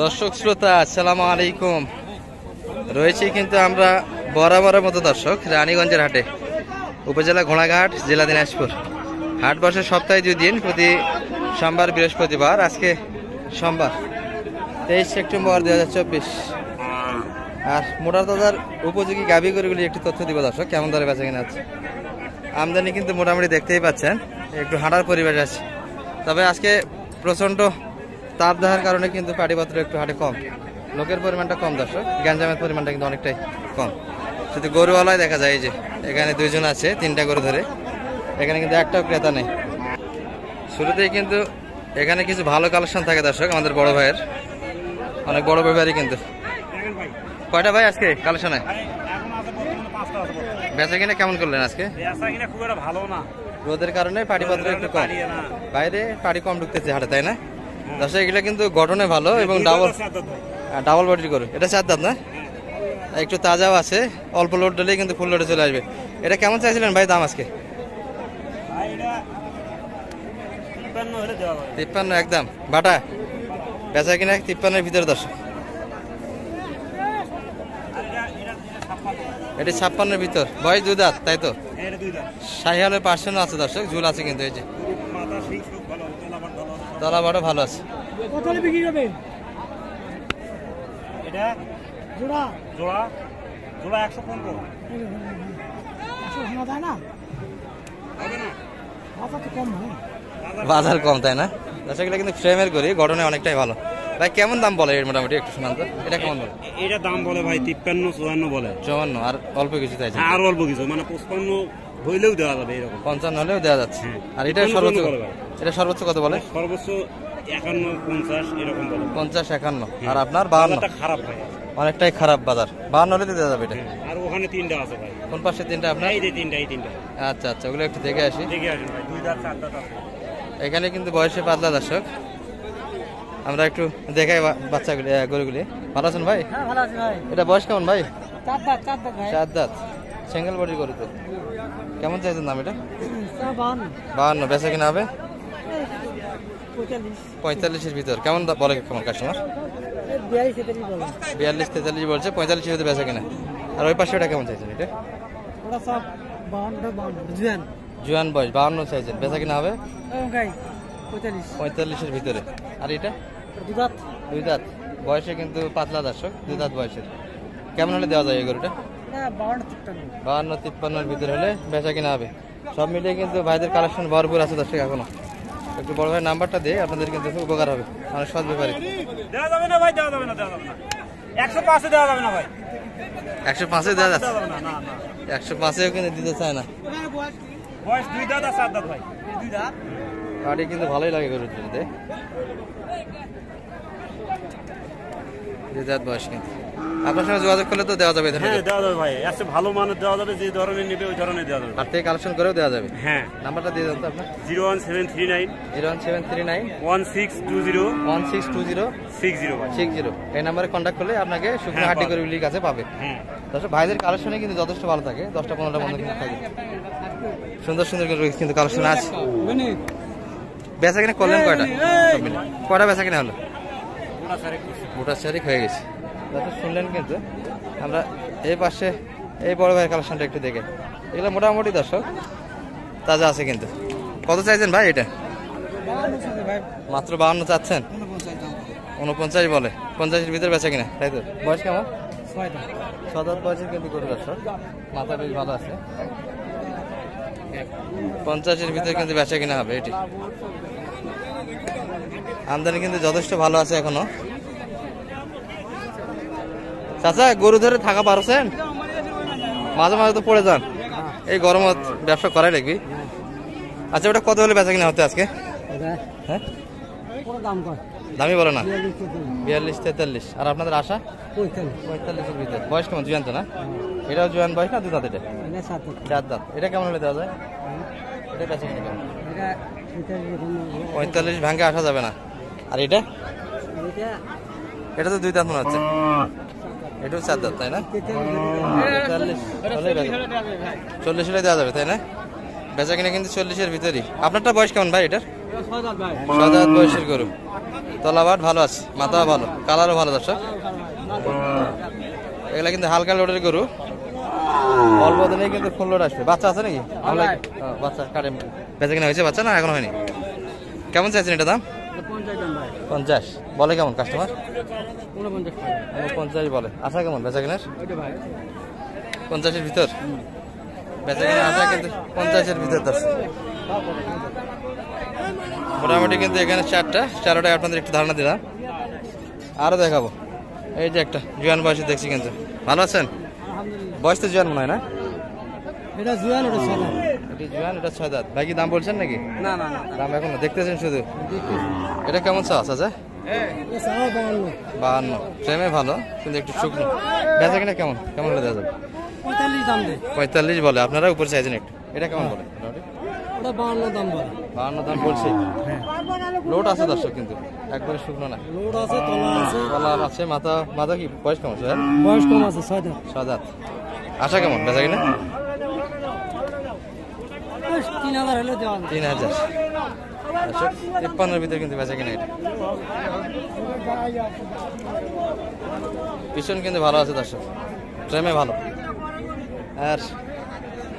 দর্শক শ্রোতা আসসালামু আলাইকুম। রয়েছি কিন্তু আমরা বরাবরের মতো দর্শক রানীগঞ্জের হাটে, উপজেলা ঘোড়াঘাট, জেলা দিনাজপুর। হাট বসে সপ্তাহে 2 দিন, প্রতি সোমবার বৃহস্পতিবার। আজকে সোমবার 23 সেপ্টেম্বর 2024। আর মোটা তাজার উপযোগী গাভী গরুগুলি একটি তথ্য দিব দর্শক, কেমন দরে বেচা কিনা আছে। আমদানি কিন্তু মোটামুটি দেখতেই পাচ্ছেন, একটু হাঁটার পরিবেশ আছে। তবে আজকে প্রচণ্ড তাপ দেওয়ার কারণে কিন্তু পাটিপত্র একটু হাটে কম, লোকের পরিমাণটা কম দর্শক, গ্যাঞ্জামের পরিমাণটা কিন্তু অনেকটাই কম। শুধু গরুওয়ালায় দেখা যায়, এই যে এখানে 2 জন আছে 3টা গরু ধরে, এখানে কিন্তু একটাও ক্রেতা নেই। শুরুতেই কিন্তু এখানে কিছু ভালো কালেকশন থাকে দর্শক, আমাদের বড় ভাইয়ের, অনেক বড় ব্যাপারই কিন্তু। কয়টা ভাই আজকে কালেকশনে? বেচা কিনা কেমন করলেন আজকে? রোদের কারণে পাটিপত্র একটু কম, বাইরে পাটি কম ঢুকতেছে হাটে, তাই না দর্শক? এগুলো কিন্তু গঠনে ভালো এবং ডাবল বডির গরু। এটা 4 দাঁত না? একটু তাজাও আছে, অল্প লোড দিলেই কিন্তু ফুল লোডে চলে আসবে। এটা কেমন চাইছিলেন ভাই দাম আজকে? 53 একদম বাটা। বেচা কিনা 53-এর ভিতরে দর্শক। এটি 56-এর ভিতর, বয়স 2 দাঁত, তাই তো? শাহিওয়ালের পার্সেন্ট আছে দর্শক, ঝুল আছে কিন্তু। এই যে তলা বড় ভালো আছে। বাজার কম, তাই না দর্শক? এটা কিন্তু ফ্রেমের করি, গঠনে অনেকটাই ভালো। ভাই কেমন দাম বলে এর মোটামুটি একটু শোনান তো? এটা কেমন বলে? এটা দাম বলে ভাই 53-54 বলে। 54 আর অল্প কিছু চাইছে? আর অল্প কিছু, মানে 55 হইলেও দেওয়া যাবে, এরকম 55 হলেও দেওয়া যাচ্ছে। আর এটা সর্বোচ্চ, এটা সর্বোচ্চ কত বলে? সর্বোচ্চ 51-50 এরকম বলে। 50-51। আর আপনার 52? খারাপ ভাই, অনেকটাই খারাপ বাজার। 52 হলে দেওয়া যাবে এটা। আর ওখানে 3টা আছে ভাই। কোন পাশে 3টা আপনার? এই যে 3টা, এই 3টা। আচ্ছা আচ্ছা, ওগুলো একটু দেখে আসি। দেখে আসুন ভাই, 2 দাঁত 4 দাঁত আছে এখানে কিন্তু বয়সে পাতলা দর্শক। আমরা একটু দেখাই বাচ্চাগুলি, গরুগুলি। ভালো আছেন ভাই? হ্যাঁ ভালো আছি ভাই। এটা বয়স কেমন ভাই? 4 দাঁত, 4 দাঁত ভাই। 4 দাঁত, সিঙ্গেল বডি গরু তো। কেমন চাইছেন দাম এটা? 52। বেচা কিনা হবে 45। 45-এর ভিতর। কেমন বলে কেমন কাস্টমার? 42-43 বলছে, 45-এর ভিতরে বেচা কিনা। আর ওই পাশে ওটা কেমন চাইছেন? এটা ওটা সব 52 জুয়ান বয়স, 52 চাইছেন, বেচা কিনা হবে 45। 45-এর ভিতরে। আর এটা 2 দাঁত। 2 দাঁত বয়সে কিন্তু পাতলা দর্শক, 2 দাঁত বয়সের। কেমন হলে দেওয়া যায় এই গরুটা? 52-53-এর ভিতরে হলে বেচা কিনা হবে। সব মিলিয়ে কিন্তু ভাইদের কালেকশন ভরপুর আছে দর্শক। এখনো একটু বড় ভাই নাম্বারটা দিয়ে আপনাদের কিন্তু উপকার হবে, অনেক সৎ ব্যাপারে। দেওয়া যাবে না ভাই, দেওয়া যাবে না, দেওয়া যাবে না। 105-এ দেওয়া যাবে না ভাই। 105-এ দেওয়া যাচ্ছে? না না, 105-এও কিন্তু দিতে চায় না। বয়স 2 দাঁত আর 4 দাঁত ভাই। 2 দাঁত পাটি কিন্তু ভালোই লাগে গরুর দিতে। 2 দাঁত বয়স কিন্তু। আপনার সঙ্গে যোগাযোগ করলে তো দেওয়া যাবে? হ্যাঁ দেওয়া যাবে ভাই, এত ভালো মানের দেওয়া যাবে, যে ধরনের নেবে ওই ধরনের দেওয়া যাবে। আর থেকে কালেকশন করেও দেওয়া যাবে? হ্যাঁ। নাম্বারটা দিয়ে দেন তো আপনার। 01739 01739 1620 1620 60। এই নাম্বারে কন্ট্যাক্ট করলে আপনাকে শুকনো হাটি গরুগুলির কাছে পাবে। হ্যাঁ দর্শক ভাইদের কালেকশনে কিন্তু যথেষ্ট ভালো থাকে, 10টা-15টা বন্ধ কিন্তু থাকে। সুন্দর সুন্দর কিন্তু কালেকশন আছে। বেচা কিনা করলেন কয়টা? সব মিলে কয়টা বেচা কিনা হলো? গোটা চারিক হয়ে গেছে দর্শক, শুনলেন কিন্তু। আমরা এই পাশে এই বড় ভাইয়ের কালেকশনটা একটু দেখে, এগুলো মোটামুটি দর্শক তাজা আছে কিন্তু। কত চাইছেন ভাই এটা? মাত্র 52 চাচ্ছেন? 49 বলে। 50-এর ভিতরে বেচা কিনা, তাই তো? বয়স কেমন? 6 দাঁত বয়সের কিন্তু গরু দর্শক, মাথা বেশ ভালো আছে। 50-এর ভিতরে কিন্তু বেচা কিনা হবে এটি। আমদানি কিন্তু যথেষ্ট ভালো আছে এখনো। চাচা গরু ধরে থাকা পারছেন? মাঝে মাঝে তো পড়ে যান, এই গরমত ব্যবসা করাই লাগবি। আচ্ছা ওটা কত হলে বেচা কিনা হতে আজকে? হ্যাঁ দামি বলে না? 42-43। আর আপনাদের আশা? 45-এর ভিতরে। বয়স কেমন? জুয়ান তো না? এটাও জুয়ান বয়স না? 2 দাঁত? এটা 4 দাঁত। এটা কেমন হলে দেওয়া যায়? এটা বেচা কিনা কেমন? 45 ভাঙে আসা যাবে না। আর এটা? এটা তো 2 দাঁত মনে হচ্ছে। এটাও 4 দাঁত, তাই না? 40 হলে দেওয়া যাবে, তাই না? বেচা কিনা কিন্তু 40-এর ভিতরেই। আপনারটা বয়স কেমন ভাই এটার? সাদাত বয়সের গরু, তলাবাট ভালো আছে, মাথা ভালো, কালারও ভালো দর্শক। এগুলা কিন্তু হালকা লোডের গরু, অল্প দিনে কিন্তু ফুল লোড আসবে। বাচ্চা আছে নাকি? বাচ্চা কাটে বেঁচে কিনা হয়েছে? বাচ্চা না এখন হয়নি? কেমন চাইছেন এটা দাম? 50 বলে। কেমন কাস্টমার? 49 বলে। আশা কেমন বেচা কিনার? 50-এর ভিতর বেচা কিনা আশা, কিন্তু 50-এর ভিতর আছে মোটামুটি। কিন্তু এখানে চারোটায় আপনাদের একটু ধারণা দিলাম, আরো দেখাবো। এই যে একটা জুয়ান বয়সে দেখছি, কিন্তু ভালো আছেন? বয়স তো জুয়ান মনে হয় না? এটা জুয়ান, এটা সাদা। এটি জুয়ান, এটা 6 দাঁত। ভাই কি দাম বলছেন নাকি? না না না, দাম এখনো দেখতেছেন শুধু? এটা কেমন চাষ আছে? 52। ফ্রেমে ভালো, কিন্তু একটু শুকনো। বেচা কিনা কেমন কেমন হলে দেওয়া যাবে? 45 দাম দেয়। 45 বলে, আপনারা উপরে চাইছেন একটু। এটা কেমন বলে? ওটা 52 দাম বলে। 52 দাম বলছে। লোড আছে দর্শক, কিন্তু একবারে শুকনো না। লোড আছে, তলা আছে, তলা আছে, মাথা কি বয়স কেমন আছে? বয়স কম আছে, 6 দাম। 6 দাঁত। আশা কেমন বেচা কিনা? 3000 হলে দেওয়া যাবে। 3000। 53-এর ভিতরে কিন্তু বেচা কিনা। এটা পিছন কিন্তু ভালো আছে দর্শক, ট্রেমে ভালো। আর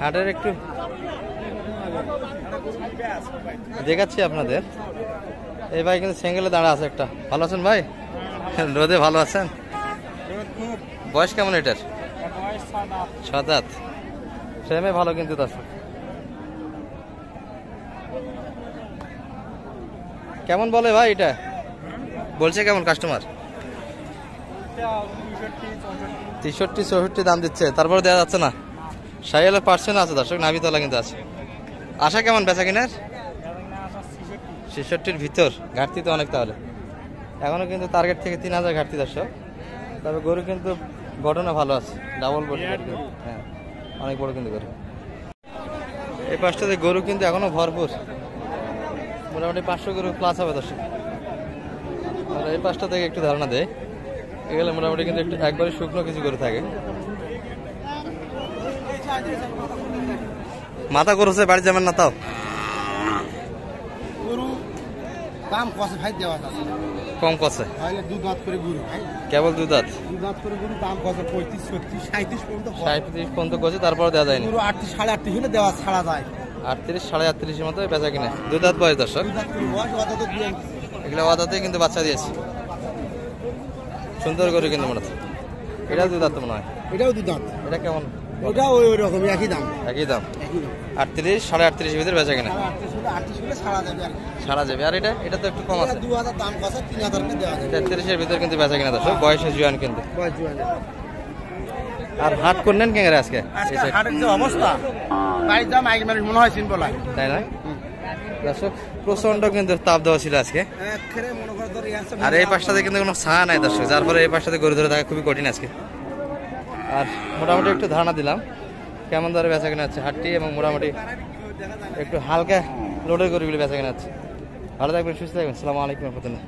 হাটের একটু দেখাচ্ছি আপনাদের। এই ভাই কিন্তু সিঙ্গেলে দাঁড়া আছে একটা। ভালো আছেন ভাই? রোদে ভালো আছেন? বয়স কেমন এটার? 6 দাঁত। ট্রেমে ভালো কিন্তু দর্শক। কেমন বলে ভাই এটা? বলছে কেমন কাস্টমার? 63-64 দাম দিচ্ছে, তারপরে দেওয়া যাচ্ছে না। 60% আছে দর্শক, নাভিতলা কিন্তু আছে। আশা কেমন বেচা কিনার? 66-র ভিতর। ঘাটতি তো অনেক তাহলে। এখনো কিন্তু টার্গেট থেকে 3000 ঘাটতি দর্শক। তবে গরু কিন্তু ঘটনা ভালো আছে, ডাবল বডি। হ্যাঁ, অনেক বড় কিন্তু গরু। এই পাশটাতে গরু কিন্তু এখনো ভরপুর, মোটামুটি 500 গরু প্লাস হবে দর্শক। এই পাশটা থেকে একটু ধারণা দেয়, এগুলো মোটামুটি কিন্তু একটু একবারে শুকনো কিছু গরু থাকে। মাথা গরুছে বাড়ি যাবেন না তাও? গরু দাম কষে ভাই দেওয়া যাচ্ছে। কম কষে? তাহলে 2 দাঁত করে গরু ভাই, কেবল 2 দাঁত। 2 দাঁত করে গরু দাম কষে 35, 36, 37 পর্যন্ত হয়। 37 পর্যন্ত কষে, তারপরে দেওয়া যায়নি। গরু 38, 38 হলে দেওয়া ছাড়া যায়। 38, 38.5-এর মতো বেচা কিনে। 2 দাঁত বয়স দর্শক। 2 দাঁত করে বয়স, অত তো দিয়ে এগুলো ওয়াদাতে কিন্তু বাচ্চা দিয়েছে, সুন্দর গরু কিন্তু মনে হচ্ছে। এটা 2 দাঁত তো মনে হয়। এটাও 2 দাঁত। এটা কেমন? ওটা ওই রকম একই দাম। একই দাম। একই দাম। 38, 38.5-এর ভিতরে বেচা কিনে। 38 হলে ছাড়া যাবে আর কি। সারা যাবে। আর এটা তো একটু কম আছে। 2000 দাম কষে 3000 করে দেওয়া যাবে। 33-এর ভিতরে কিন্তু বেচা কিনা দর্শক, বয়সে জুয়ান কিন্তু। বয়স জুয়ান। আর হাট করলেন কেন আজকে? আজকে হাটের যে অবস্থা, বাড়ির দাম আগে মানুষ মনে হয় সিম্পল হয়, তাই না দর্শক? প্রচন্ড কিন্তু তাপ দেওয়া ছিল আজকে। একেবারে মনে করে ধরে আছে। আর এই পাশটাতে কিন্তু কোনো ছায়া নাই দর্শক, যার ফলে এই পাশটাতে গরু ধরে থাকা খুবই কঠিন আজকে। আর মোটামুটি একটু ধারণা দিলাম কেমন ধরে বেচা কেনা হচ্ছে হাটটি, এবং মোটামুটি একটু হালকা লোডের গরুগুলি বেচা কেনা হচ্ছে। ভালো থাকবেন, সুস্থ থাকবেন। আসসালামু আলাইকুম রহমতুল্লাহ।